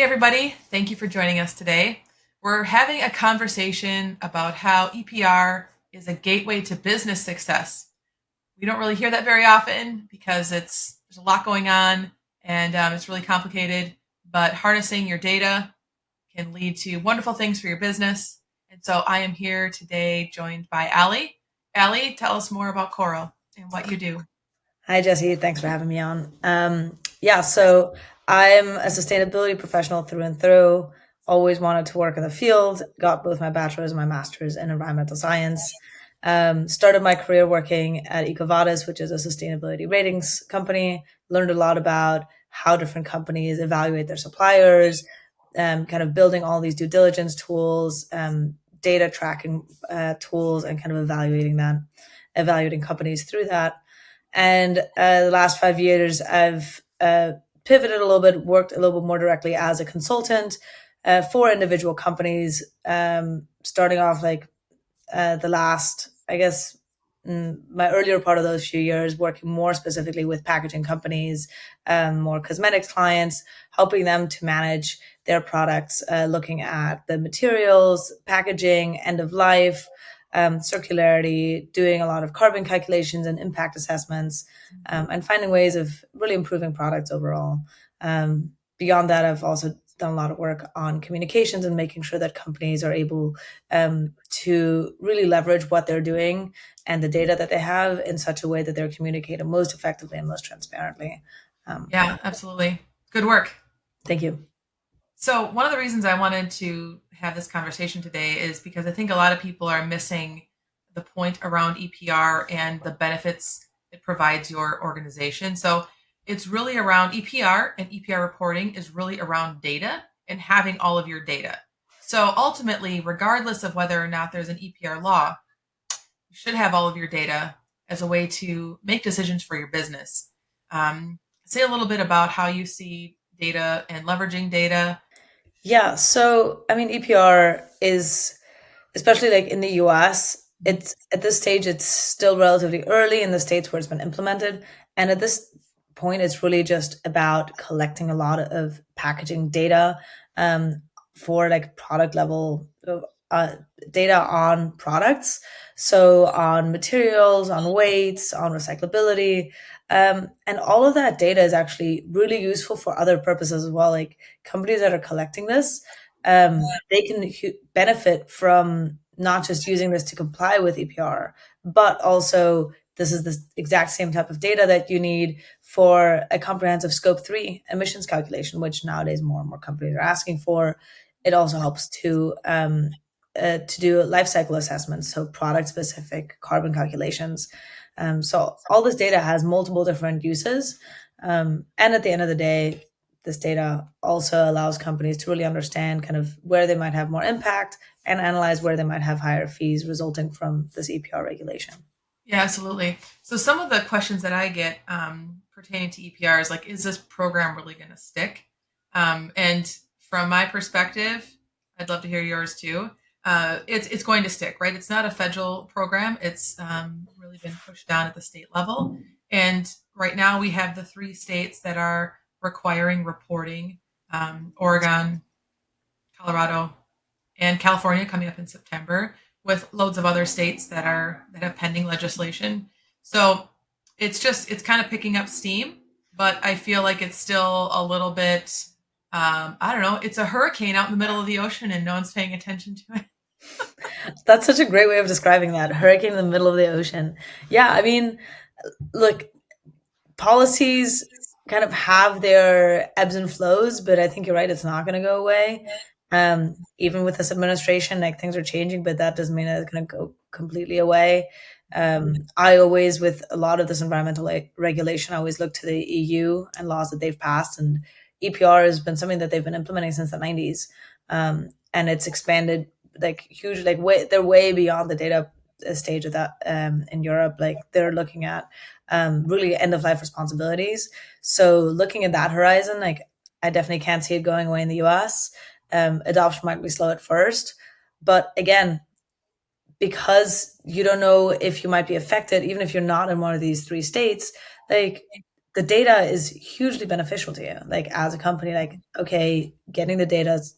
Hey, everybody. Thank you for joining us today. We're having a conversation about how EPR is a gateway to business success. We don't really hear that very often because there's a lot going on and it's really complicated, but harnessing your data can lead to wonderful things for your business. And so I am here today joined by Allie. Allie, tell us more about Coral and what you do. Hi, Jesse. Thanks for having me on. So I'm a sustainability professional through and through. Always wanted to work in the field. Got both my bachelor's and my master's in environmental science. Started my career working at EcoVadis, which is a sustainability ratings company. Learned a lot about how different companies evaluate their suppliers, kind of building all these due diligence tools, data tracking tools, and kind of evaluating companies through that. And the last 5 years, I've pivoted a little bit, worked a little bit more directly as a consultant for individual companies, starting off like the last, I guess, my earlier part of those few years, working more specifically with packaging companies, more cosmetics clients, helping them to manage their products, looking at the materials, packaging, end of life, circularity, doing a lot of carbon calculations and impact assessments, and finding ways of really improving products overall. Beyond that, I've also done a lot of work on communications and making sure that companies are able to really leverage what they're doing and the data that they have in such a way that they're communicating most effectively and most transparently. Um, Yeah, absolutely. Good work. Thank you. So, one of the reasons I wanted to have this conversation today is because I think a lot of people are missing the point around EPR and the benefits it provides your organization. So, it's really around EPR, and EPR reporting is really around data and having all of your data. So, ultimately, regardless of whether or not there's an EPR law, you should have all of your data as a way to make decisions for your business. Say a little bit about how you see data and leveraging data. Yeah, so I mean, EPR is, especially like in the US, it's at this stage, it's still relatively early in the states where it's been implemented. And at this point, it's really just about collecting a lot of packaging data um, for like product level uh, data on products. So on materials, on weights, on recyclability. And all of that data is actually really useful for other purposes as well. Like companies that are collecting this, they can benefit from not just using this to comply with EPR, but also this is the exact same type of data that you need for a comprehensive scope 3 emissions calculation, which nowadays more and more companies are asking for. It also helps to do life cycle assessments, so product specific carbon calculations. So all this data has multiple different uses. And at the end of the day, this data also allows companies to really understand kind of where they might have more impact and analyze where they might have higher fees resulting from this EPR regulation. Yeah, absolutely. So some of the questions that I get pertaining to EPR is like, is this program really going to stick? And from my perspective, I'd love to hear yours too. It's going to stick, right? It's not a federal program. It's really been pushed down at the state level, and right now we have the three states that are requiring reporting: Oregon, Colorado, and California coming up in September, with loads of other states that have pending legislation. So it's kind of picking up steam, but I feel like it's still a little bit. I don't know. It's a hurricane out in the middle of the ocean, and no one's paying attention to it. That's such a great way of describing that hurricane in the middle of the ocean. Yeah, I mean, look, policies kind of have their ebbs and flows, but I think you're right. It's not going to go away. Even with this administration, like things are changing, but that doesn't mean that it's going to go completely away. I always, with a lot of this environmental regulation, I always look to the EU and laws that they've passed, and EPR has been something that they've been implementing since the 90s, and it's expanded like huge, like they're way beyond the data stage of that in Europe. Like they're looking at really end of life responsibilities. So looking at that horizon, like I definitely can't see it going away in the US. Adoption might be slow at first, but again, because you don't know if you might be affected, even if you're not in one of these three states, like the data is hugely beneficial to you. Like as a company, like, okay, getting the data is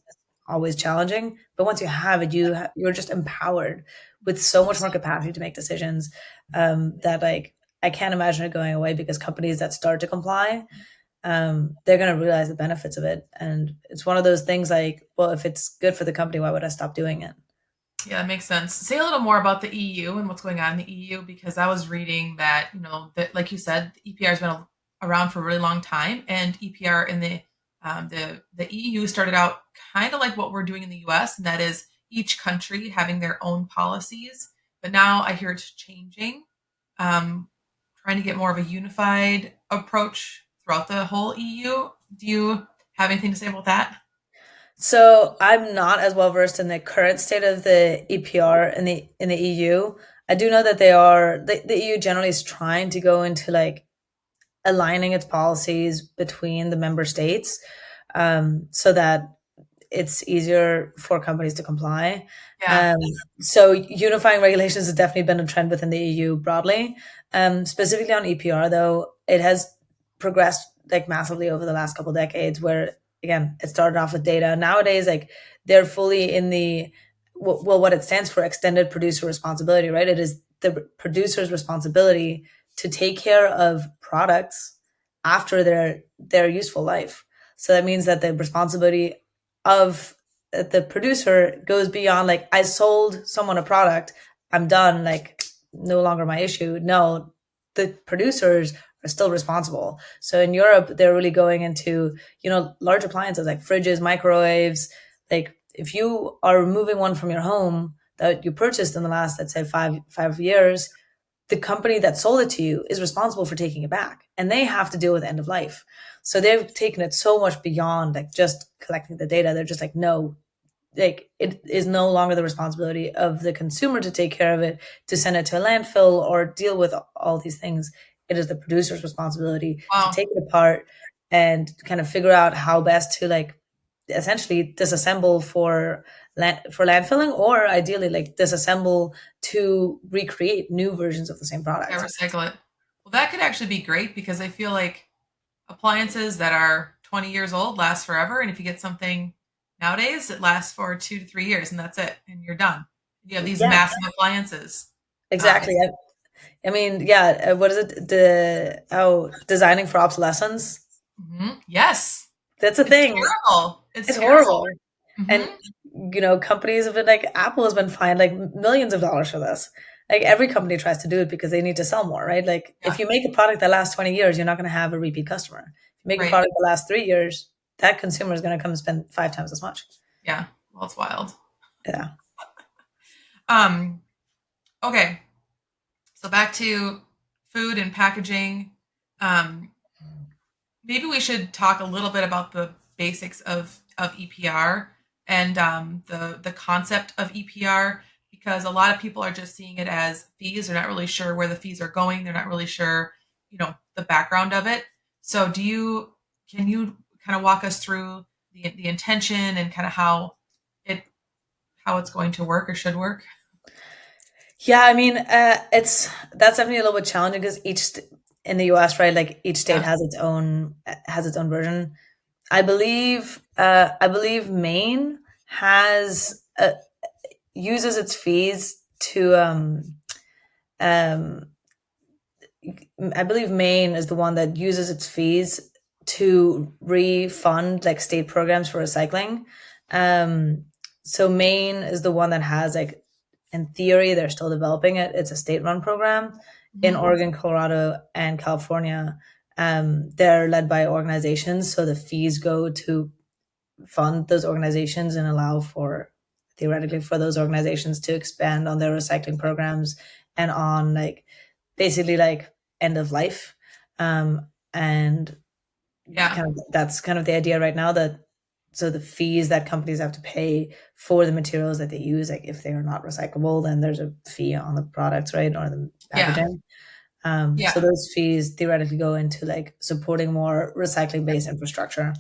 always challenging, but once you have it, you're just empowered with so much more capacity to make decisions, that like I can't imagine it going away, because companies that start to comply, they're going to realize the benefits of it. And it's one of those things like, well, if it's good for the company, why would I stop doing it? Yeah, that makes sense. Say a little more about the EU and what's going on in the EU, because I was reading that, that like you said, the EPR has been around for a really long time, and EPR in the EU started out kind of like what we're doing in the US, and that is each country having their own policies. But now I hear it's changing, um, trying to get more of a unified approach throughout the whole EU. Do you have anything to say about that? So I'm not as well versed in the current state of the EPR in the EU. I do know that the EU generally is trying to go into like aligning its policies between the member states, so that it's easier for companies to comply. Yeah, Um, so unifying regulations has definitely been a trend within the EU broadly. Specifically on EPR, though, it has progressed like massively over the last couple of decades. Where again, it started off with data. Nowadays, like they're fully in the well, what it stands for, extended producer responsibility, right? It is the producer's responsibility to take care of products after their useful life. So that means that the responsibility of the producer goes beyond like, I sold someone a product, I'm done, like no longer my issue. No, the producers are still responsible. So in Europe, they're really going into, large appliances like fridges, microwaves. Like if you are removing one from your home that you purchased in the last, let's say, five years, the company that sold it to you is responsible for taking it back, and they have to deal with end of life. So they've taken it so much beyond like just collecting the data. They're just like, no, like it is no longer the responsibility of the consumer to take care of it, to send it to a landfill or deal with all these things. It is the producer's responsibility to wow. take it apart and kind of figure out how best to like essentially disassemble for landfilling, or ideally like disassemble to recreate new versions of the same Yeah, product. recycle it. Well, that could actually be great because I feel like appliances that are 20 years old last forever. And if you get something nowadays, it lasts for 2 to 3 years and that's it. And you're done. You have these Yeah, massive appliances. Um, exactly. I mean, yeah. What is it? Designing for obsolescence. yes, That's a it's thing. terrible. It's It's terrible. horrible. And Hmm. companies have been like, Apple has been fined like millions of dollars for this. Like every company tries to do it because they need to sell more, right? Like if Yeah, you make a product that lasts 20 years, you're not going to have a repeat customer. If you make a right. product that lasts 3 years, that consumer is going to come and spend 5 times as much. Yeah, well, it's wild. Yeah. Um, okay, so back to food and packaging. Um, Maybe we should talk a little bit about the basics of EPR and the concept of EPR, because a lot of people are just seeing it as fees. They're not really sure where the fees are going. They're not really sure, the background of it. So, can you kind of walk us through the intention and kind of it how it's going to work or should work? Yeah, I mean, that's definitely a little bit challenging because in the US, right, like each state Yeah. has its own version. I believe Maine has uses its fees to um I believe Maine is the one that uses its fees to refund like state programs for recycling. Um, so Maine is the one that has like, in theory, they're still developing it. It's a state-run program. In Mhm. Oregon, Colorado, and California, they're led by organizations, so the fees go to fund those organizations and allow for, theoretically, for those organizations to expand on their recycling programs and on like basically like end of life. And Yeah. kind of that's kind of the idea right now, that so the fees that companies have to pay for the materials that they use, like if they are not recyclable, then there's a fee on the products, right, or the Yeah. packaging. So Yeah. those fees theoretically go into like supporting more recycling based infrastructure.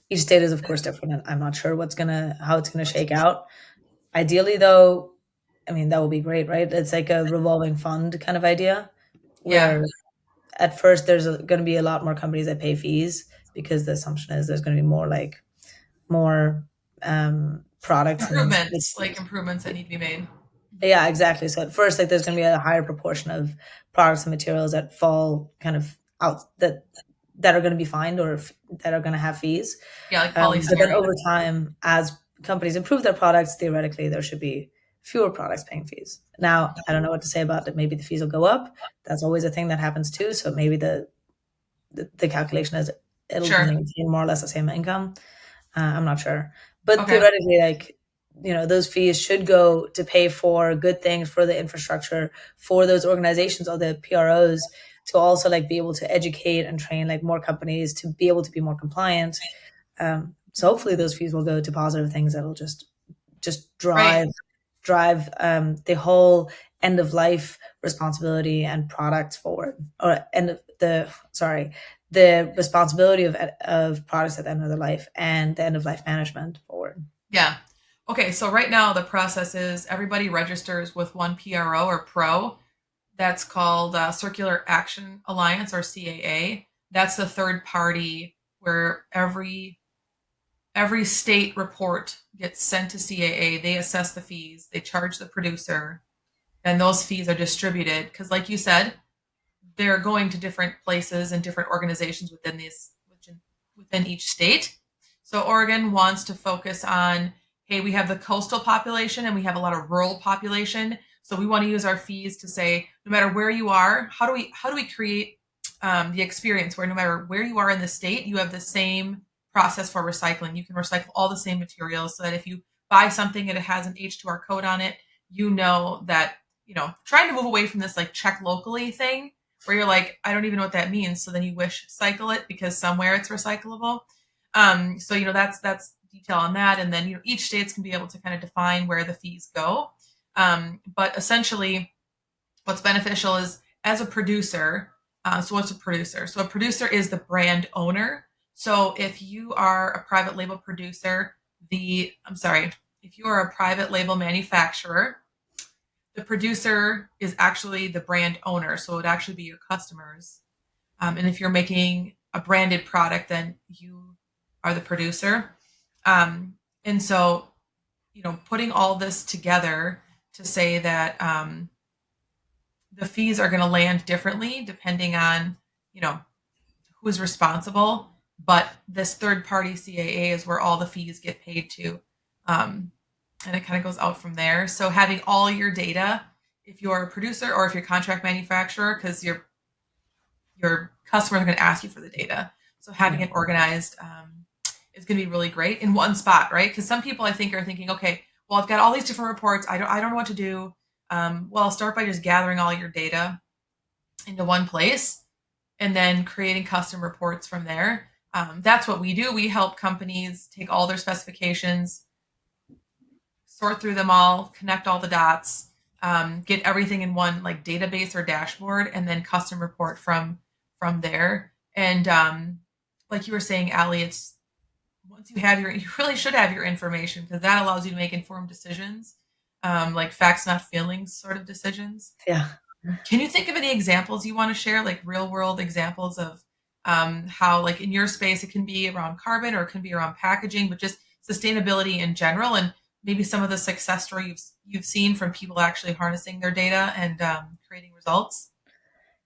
Each state is of course different, and I'm not sure how it's gonna shake out. Ideally, though, I mean that would be great, right? It's like a revolving fund kind of idea Yeah. where at first there's going to be a lot more companies that pay fees because the assumption is there's going to be more products and Improvements that need to be made. yeah, exactly. So at first, like there's going to be a higher proportion of products and materials that fall kind of out that are going to be fined or that are going to have fees. Yeah, like But then polystyrene. over time, as companies improve their products, theoretically there should be fewer products paying fees. Now, I don't know what to say about it. Maybe the fees will go up. That's always a thing that happens too. So maybe the calculation is it'll Sure. maintain more or less the same income. I'm not sure, but Okay. theoretically, like those fees should go to pay for good things for the infrastructure for those organizations or the PROs to also like be able to educate and train like more companies to be able to be more compliant. So hopefully those fees will go to positive things that'll just Right. drive the whole end of life responsibility and products forward, or end of the sorry the responsibility of products at the end of their life and the end of life management forward. Yeah. Okay, so right now the process is everybody registers with one PRO or pro. That's called Circular Action Alliance or CAA. That's the third party where every state report gets sent to CAA. They assess the fees, they charge the producer, and those fees are distributed because, like you said, they're going to different places and different organizations within each state. So Oregon wants to focus on, hey, we have the coastal population and we have a lot of rural population. So we want to use our fees to say, no matter where you are, how do we create the experience where no matter where you are in the state, you have the same process for recycling. You can recycle all the same materials so that if you buy something and it has an H2R code on it, you know that, trying to move away from this like check locally thing where you're like, I don't even know what that means. So then you wish cycle it because somewhere it's recyclable. So that's detail on that, and then each state's can be able to kind of define where the fees go. But essentially, what's beneficial is as a producer. So what's a producer? So a producer is the brand owner. So if you are a private label producer, if you are a private label manufacturer, the producer is actually the brand owner. So it would actually be your customers. And if you're making a branded product, then you are the producer. And so, putting all this together to say that the fees are going to land differently depending on, who's responsible. But this third party CAA is where all the fees get paid to. And it kind of goes out from there. So having all your data, if you're a producer or if you're a contract manufacturer, because your customers are going to ask you for the data. So having it organized is going to be really great in one spot, right? Because some people I think are thinking, okay, well, I've got all these different reports. I don't know what to do. Well, I'll start by just gathering all your data into one place and then creating custom reports from there. That's what we do. We help companies take all their specifications, sort through them all, connect all the dots, get everything in one like database or dashboard, and then custom report from there. And like you were saying, Allie, it's once you really should have your information because that allows you to make informed decisions, like facts not feelings sort of decisions. Yeah. Can you think of any examples you want to share, like real world examples of how, like in your space, it can be around carbon or it can be around packaging, but just sustainability in general, and maybe some of the success stories you've seen from people actually harnessing their data and creating results?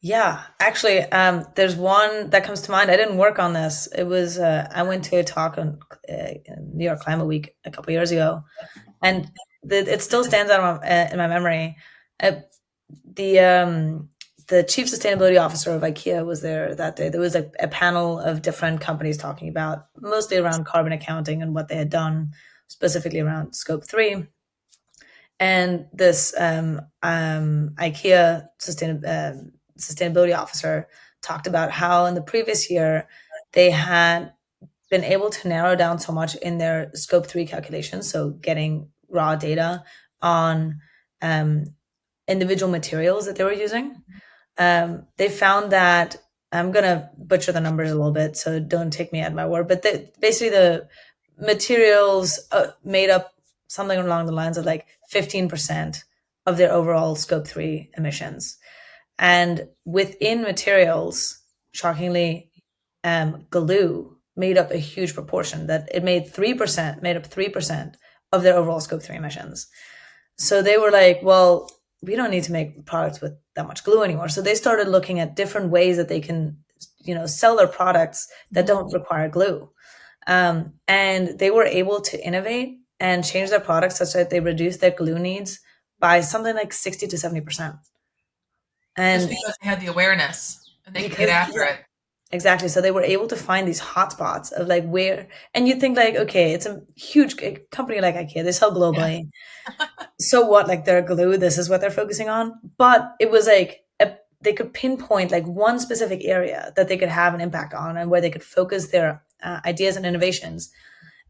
Yeah, actually, there's one that comes to mind. I didn't work on this. It was I went to a talk on in New York Climate Week a couple years ago, and it still stands out in my memory. Uh, the the chief sustainability officer of IKEA was there that day. There was a panel of different companies talking about mostly around carbon accounting and what they had done, specifically around scope 3. And this IKEA sustainability officer talked about how in the previous year they had been able to narrow down so much in their scope 3 calculations, so getting raw data on individual materials that they were using. They found that I'm going to butcher the numbers a little bit, so don't take me at my word, but basically the materials made up something along the lines of like 15% of their overall scope 3 emissions. And within materials, shockingly, glue made up a huge proportion. That it made up 3% of their overall scope 3 emissions. So they were like, well, we don't need to make products with that much glue anymore. So they started looking at different ways that they can, sell their products that Mhm. don't require glue. And they were able to innovate and change their products such that they reduced their glue needs by something like 60 to 70%. Just And because they had the awareness and they could get because, after yeah, it. exactly. So they were able to find these hotspots of like where, and you think like, okay, it's a huge company like IKEA, they sell Yeah. globally. So what? Like their glue, this is what they're focusing on. But it was like they could pinpoint like one specific area that they could have an impact on and where they could focus their ideas and innovations.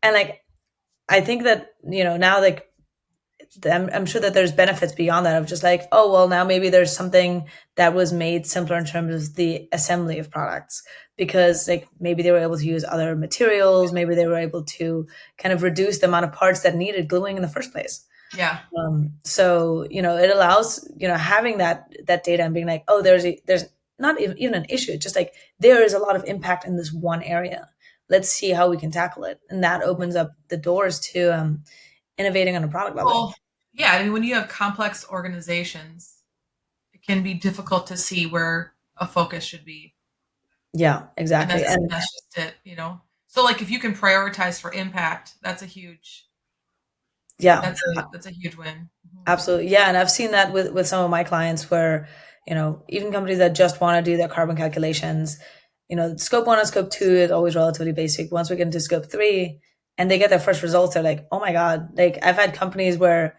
And like, I think that, now like I'm sure that there's benefits beyond that of just like, oh, well, now maybe there's something that was made simpler in terms of the assembly of products because like maybe they were able to use other materials, maybe they were able to kind of reduce the amount of parts that needed gluing in the first place. Yeah. So it allows having that data and being like, oh, there's not even an issue. It's just like there is a lot of impact in this one area. Let's see how we can tackle it, and that opens up the doors to innovating on a product level. Well, yeah, I mean, when you have complex organizations, it can be difficult to see where a focus should be. Yeah, And exactly. And that's just it. So like if you can prioritize for impact, yeah, that's a huge win. Mhm. absolutely. Yeah, and I've seen that with some of my clients where, even companies that just want to do their carbon calculations, scope 1 and scope 2 is always relatively basic. Once we get into scope 3 and they get their first results, they're like, "Oh my God." Like I've had companies where,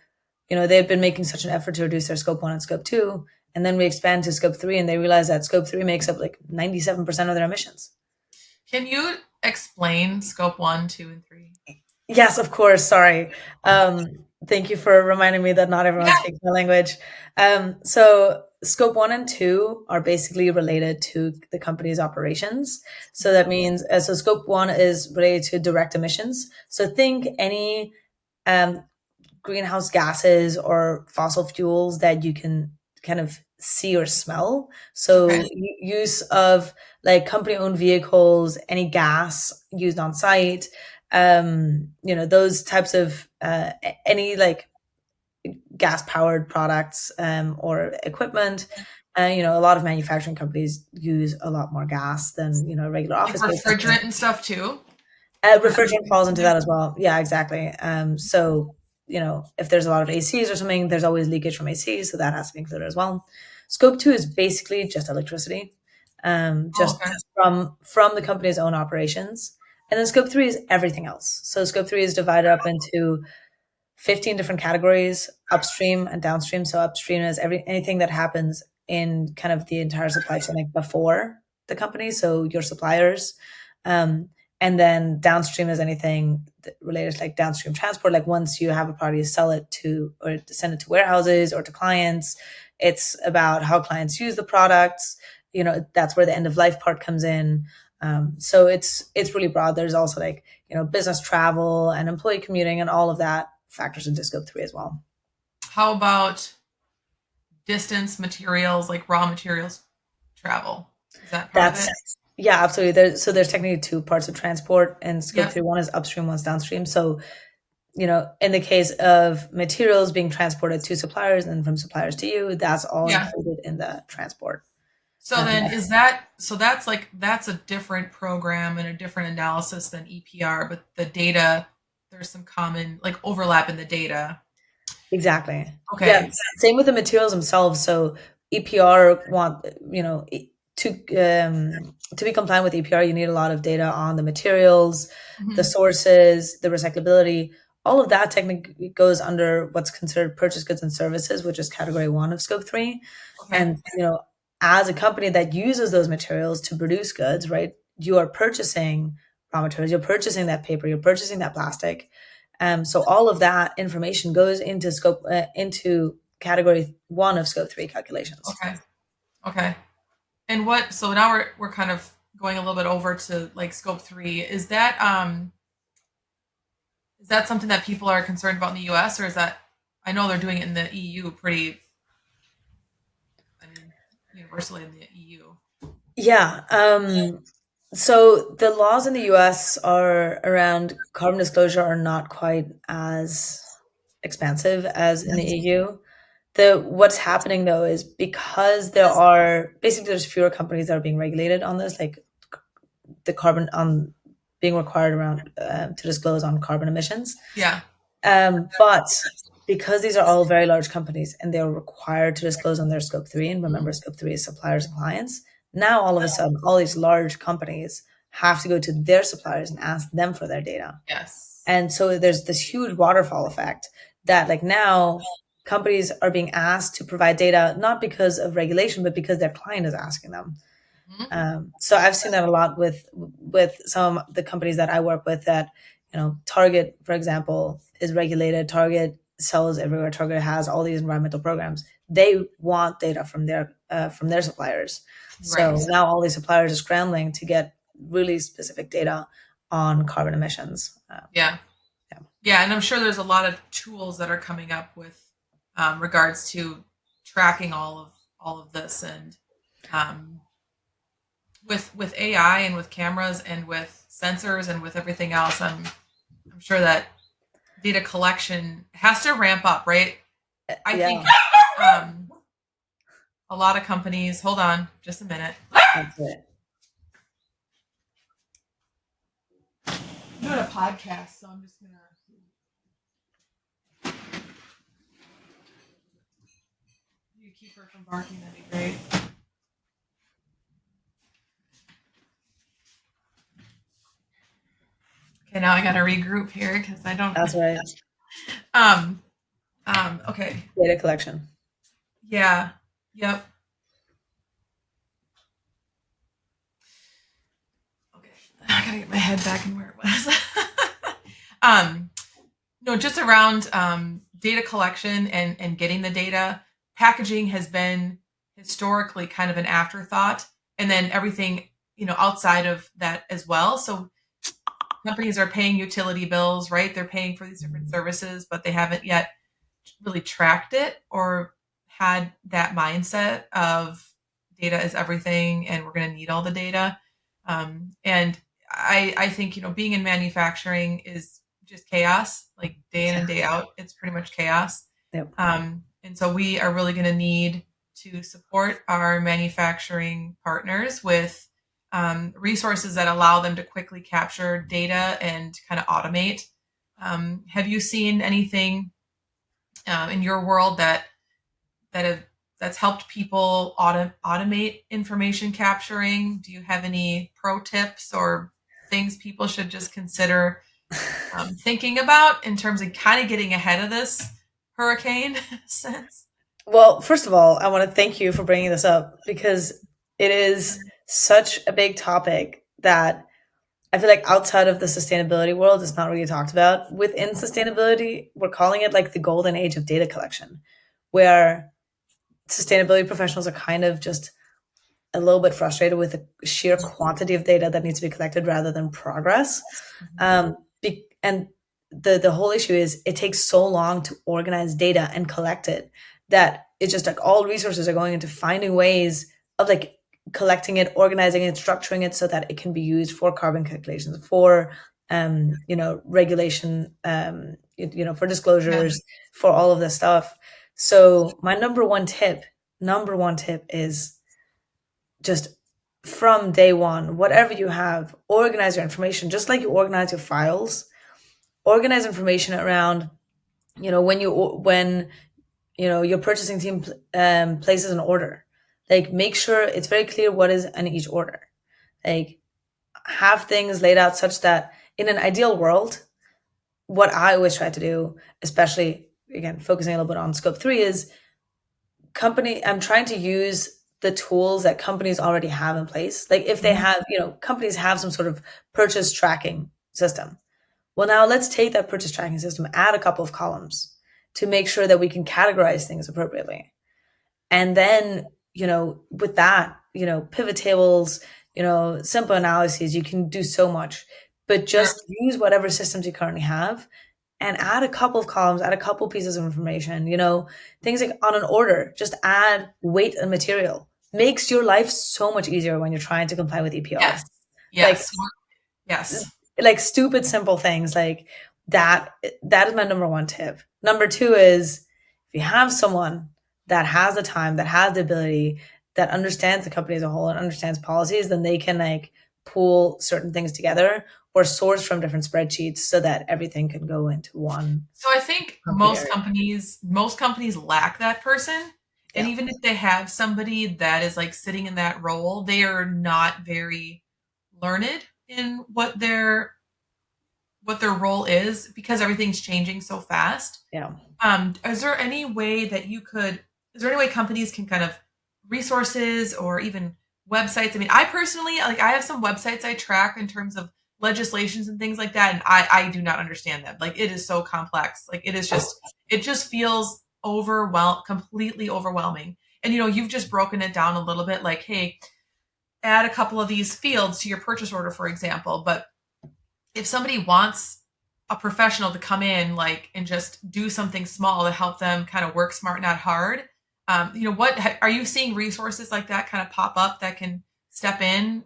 they've been making such an effort to reduce their scope 1 and scope 2, and then we expand to scope 3 and they realize that scope 3 makes up like 97% of their emissions. Can you explain scope one, two, and three? Yes, of course. Sorry. Thank you for reminding me that not everyone Yeah. speaks my language. So, scope 1 and 2 are basically related to the company's operations. So, that means, so scope 1 is related to direct emissions. So, think any um, greenhouse gases or fossil fuels that you can kind of see or smell. Okay. So use of like company owned vehicles, any gas used on site, those types of any like gas powered products or equipment. A lot of manufacturing companies use a lot more gas than a regular Like office space. refrigerant and stuff too. Refrigerant falls In into there. that as well. Yeah, exactly. So, if there's a lot of ACs or something, there's always leakage from ACs, so that has to be included as well. Scope 2 is basically just electricity, Oh, just okay. from the company's own operations. And then scope 3 is everything else. So scope 3 is divided up into 15 different categories, upstream and downstream. So upstream is anything that happens in kind of the entire supply chain, like before the company, so your suppliers. Um, and then downstream is anything related to like downstream transport, like once you have a product, you sell it to or send it to warehouses or to clients. It's about how clients use the products. That's where the end of life part comes in. So it's really broad. There's also like business travel and employee commuting and all of that factors into scope 3 as well. How about distance, materials, like raw materials travel? Is that part of That's it? Yeah, absolutely. There's technically two parts of transport and scope Yep. 3. One is upstream, one's downstream. So, in the case of materials being transported to suppliers and from suppliers to you, that's all Yeah. included in the transport. So Um, then that's a different program and a different analysis than EPR, but the data, there's some common like overlap in the data. Exactly. Yeah. Okay. Same with the materials themselves. So EPR want to be compliant with EPR, you need a lot of data on the materials, the Mhm. sources, the recyclability. All of that technically goes under what's considered purchase goods and services, which is category 1 of scope 3. Okay. And as a company that uses those materials to produce goods, right? You are purchasing raw materials, you're purchasing that paper, you're purchasing that plastic. So all of that information goes into category 1 of scope 3 calculations. Okay. Okay. And so now we're kind of going a little bit over to like scope three. Is that something that people are concerned about in the US, or is that I know they're doing it in the EU pretty I mean universally in the EU? Yeah. So the laws in the US are around carbon disclosure are not quite as expansive as in the EU. What's happening though is because there are basically there's fewer companies that are being regulated on this, like the carbon being required around to disclose on carbon emissions. Yeah. But because these are all very large companies and they're required to disclose on their scope three, and remember, scope three is suppliers and clients, now all of a sudden, all these large companies have to go to their suppliers and ask them for their data. Yes. And so there's this huge waterfall effect that, like, now companies are being asked to provide data not because of regulation, but because their client is asking them. So I've seen that a lot with some of the companies that I work with. That Target, for example, is regulated. Target sells everywhere. Target has all these environmental programs. They want data from their suppliers. So Right. now all these suppliers are scrambling to get really specific data on carbon emissions. Yeah. Yeah. Yeah, and I'm sure there's a lot of tools that are coming up with regards to tracking all of this, and um, with AI and with cameras and with sensors and with everything else. I'm sure that data collection has to ramp up, right? I Yeah, think um, a lot of companies. Hold on, just a minute. that's it. I'm doing a podcast, so I'm just gonna. You keep her from barking. That'd be great. Okay, now I got to regroup here because I don't. That's right. Um. Okay. Data collection. Yeah. Yep. Okay. I gotta get my head back in where it was. um. No, just around data collection and getting the data. Packaging has been historically kind of an afterthought, and then everything outside of that as well. So companies are paying utility bills, right? They're paying for these different services, but they haven't yet really tracked it or had that mindset of data is everything and we're going to need all the data. And I think, being in manufacturing is just chaos, like day in and day out. It's pretty much chaos. Yep. And so we are really going to need to support our manufacturing partners with resources that allow them to quickly capture data and kind of automate. Have you seen anything in your world that's helped people automate information capturing? Do you have any pro tips or things people should just consider thinking about in terms of kind of getting ahead of this hurricane sense? Well, first of all, I want to thank you for bringing this up because it is such a big topic that I feel like outside of the sustainability world, it's not really talked about. Within sustainability, we're calling it like the golden age of data collection, where sustainability professionals are kind of just a little bit frustrated with the sheer quantity of data that needs to be collected rather than progress. And the whole issue is it takes so long to organize data and collect it that it's just like all resources are going into finding ways of like collecting it, organizing it, structuring it so that it can be used for carbon calculations, for regulation, for disclosures, for all of this stuff. So my number one tip is just from day one, whatever you have, organize your information just like you organize your files. Organize information around, when your purchasing team places an order. Like, make sure it's very clear what is in each order. Like, have things laid out such that in an ideal world, what I always try to do, especially again focusing a little bit on scope three, is I'm trying to use the tools that companies already have in place. Like, if they have, companies have some sort of purchase tracking system. Well, now let's take that purchase tracking system, add a couple of columns to make sure that we can categorize things appropriately. And then, with that, pivot tables, simple analyses, you can do so much. But just use whatever systems you currently have and add a couple of columns, add a couple pieces of information, things like on an order, just add weight and material. makes your life so much easier when you're trying to comply with EPR. Yes. Like Yes. Yes. like stupid simple things like that. That is my number one tip. Number two is if you have someone that has the time, that has the ability, that understands the company as a whole and understands policies, then they can like pull certain things together or source from different spreadsheets so that everything can go into one So I think company area. most companies lack that person. And Yeah. even if they have somebody that is like sitting in that role, they are not very learned in what their role is because everything's changing so fast. Yeah. Is there any way that is there any way companies can kind of resources or even websites? I mean, I personally, like, I have some websites I track in terms of legislations and things like that, and I do not understand them. Like, it is so complex. Like, it just feels completely overwhelming. And, you've just broken it down a little bit like, hey, add a couple of these fields to your purchase order, for example. But if somebody wants a professional to come in like and just do something small to help them kind of work smart, not hard, what are you seeing resources like that kind of pop up that can step in?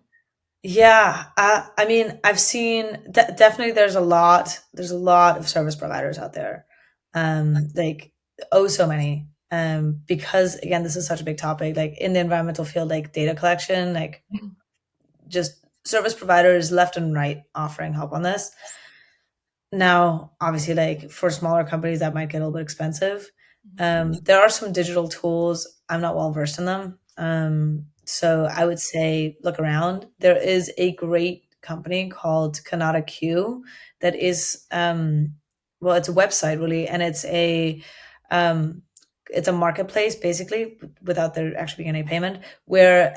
Yeah, I mean, I've seen definitely there's a lot of service providers out there. Like oh so many. Because again, this is such a big topic like in the environmental field like data collection, like just service providers left and right offering help on this. Now, obviously, like for smaller companies, that might get a little bit expensive. There are some digital tools. I'm not well versed in them. So I would say look around. There is a great company called Kanata Q that is, well, it's a website really, and um, it's a marketplace basically without there actually being any payment, where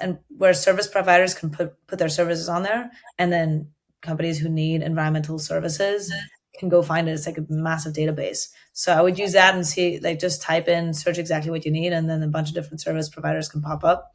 service providers can put their services on there, and then companies who need environmental services can go find it. It's like a massive database. So I would use that and see, like, just type in, search exactly what you need, and then a bunch of different service providers can pop up.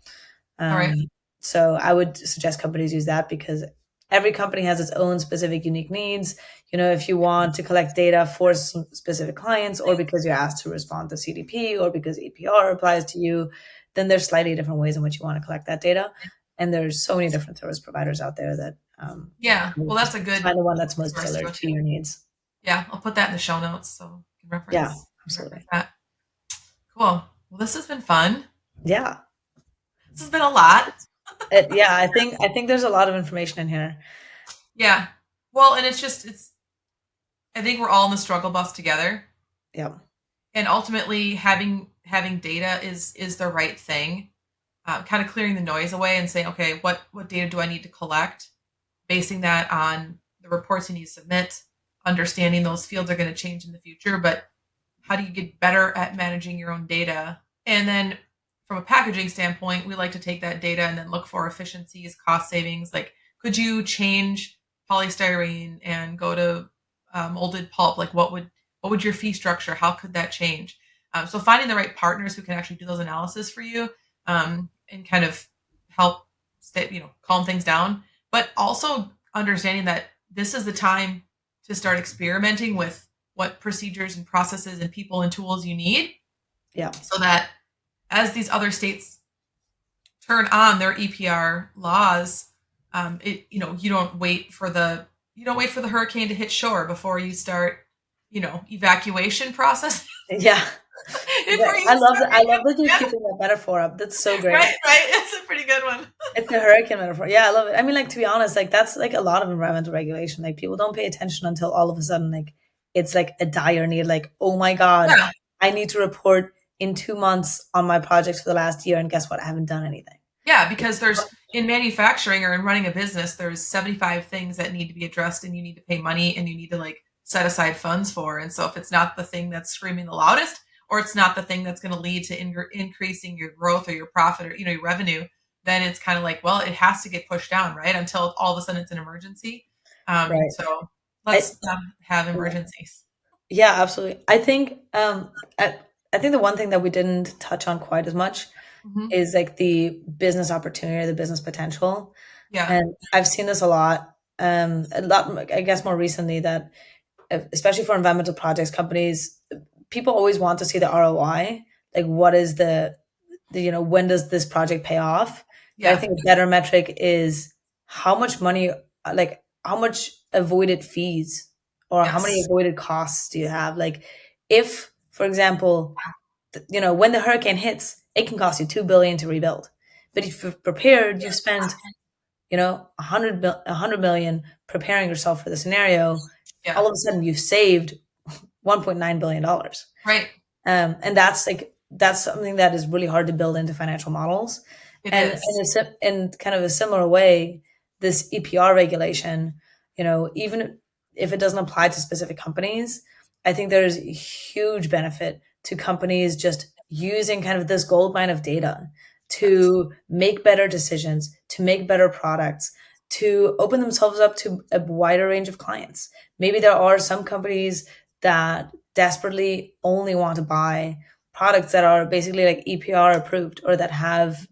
All right. So I would suggest companies use that because every company has its own specific unique needs. If you want to collect data for some specific clients or because you're asked to respond to CDP or because EPR applies to you, then there's slightly different ways in which you want to collect that data. And there's so many different service providers out there that Yeah, well, that's a just good find the one that's most resource to go tailored to to. your needs. Yeah, I'll put that in the show notes so you can Yeah, reference absolutely. that. Cool. Well, this has been fun. Yeah. This has been a lot. Yeah, I think there's a lot of information in here. Yeah. Well, and it's I think we're all in the struggle bus together, Yeah. and ultimately having data is the right thing. Kind of clearing the noise away and saying, okay, what data do I need to collect? Basing that on the reports you need to submit, understanding those fields are going to change in the future, but how do you get better at managing your own data? And then from a packaging standpoint, we like to take that data and then look for efficiencies, cost savings. Like, could you change polystyrene and go to molded pulp? Like, what would your fee structure? How could that change? So finding the right partners who can actually do those analysis for you, and kind of help calm things down, but also understanding that this is the time to start experimenting with what procedures and processes and people and tools you need Yeah. so that as these other states turn on their EPR laws, you don't wait for the hurricane to hit shore before you start, evacuation process. Yeah. Yeah. Before you I love start, that. I love that you're keeping that metaphor up. That's so great. right, it's a pretty good one. It's a hurricane metaphor. Yeah, I love it. I mean, like to be honest, like that's like a lot of environmental regulation. Like people don't pay attention until all of a sudden, like it's like a dire need. Like, oh my God, Yeah, I need to report in 2 months on my projects for the last year, and guess what? I haven't done anything. yeah, because there's in manufacturing or in running a business, there's 75 things that need to be addressed, and you need to pay money, and you need to like set aside funds for. And so if it's not the thing that's screaming the loudest, or it's not the thing that's going to lead to increasing your growth or your profit or your revenue, then it's kind of like, well, it has to get pushed down, right? Until all of a sudden it's an emergency. Right. So I, let's have emergencies. yeah, absolutely. I think the one thing that we didn't touch on quite as much Hmm. is like the business opportunity, the business potential. Yeah. And I've seen this a lot, I guess more recently that especially for environmental projects, companies, people always want to see the ROI. Like what is the when does this project pay off? But I Yeah. think a better metric is how much money, like how much avoided fees or how many Yes. avoided costs do you have? Like if, for example, when the hurricane hits, it can cost you 2 billion to rebuild. But if you're prepared, you've spent, 100 million preparing yourself for the scenario. Yeah. All of a sudden, you've saved $1.9 billion. Right. And that's something that is really hard to build into financial models. It And is. in kind of a similar way, this EPR regulation, even if it doesn't apply to specific companies, I think there's a huge benefit to companies just using kind of this gold mine of data Yes. to make better decisions, to make better products, to open themselves up to a wider range of clients. Maybe there are some companies that desperately only want to buy products that are basically like EPR approved or that have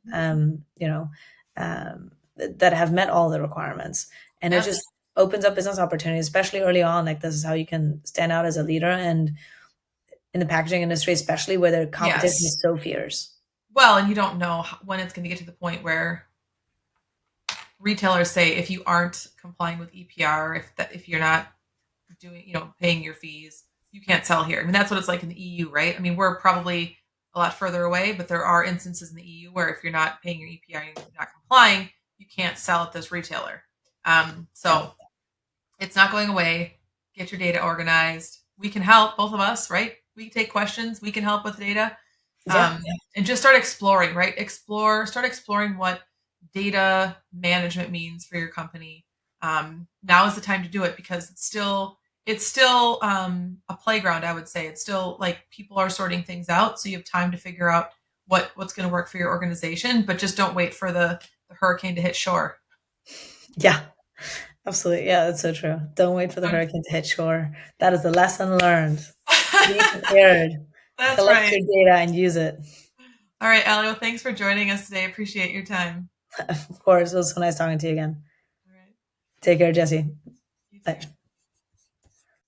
that have met all the requirements, and it just Yes. opens up business opportunities, especially early on. Like this is how you can stand out as a leader, and in the packaging industry, especially where the competition Yes. is so fierce. Well, and you don't know when it's going to get to the point where retailers say if you aren't complying with EPR, if you're not doing, paying your fees, you can't sell here. I mean, that's what it's like in the EU, right? I mean, we're probably a lot further away, but there are instances in the EU where if you're not paying your EPR and you're not complying, you can't sell at this retailer. Yeah, So it's not going away. Get your data organized. We can help, both of us, right? We take questions. We can help with data. yeah, And just start exploring, right? Start exploring what data management means for your company. Now is the time to do it because it's still a playground. I would say it's still like people are sorting things out, so you have time to figure out what's going to work for your organization. But just don't wait for the hurricane to hit shore. yeah. Absolutely. Yeah, that's so true. Don't wait for the Okay. hurricane to hit shore. That is the lesson learned. Be prepared. That's Collect right. your data and use it. All right, Allie. Well, thanks for joining us today. Appreciate your time. Of course. It was so nice talking to you again. All right. Take care, Jesse. You Bye. too.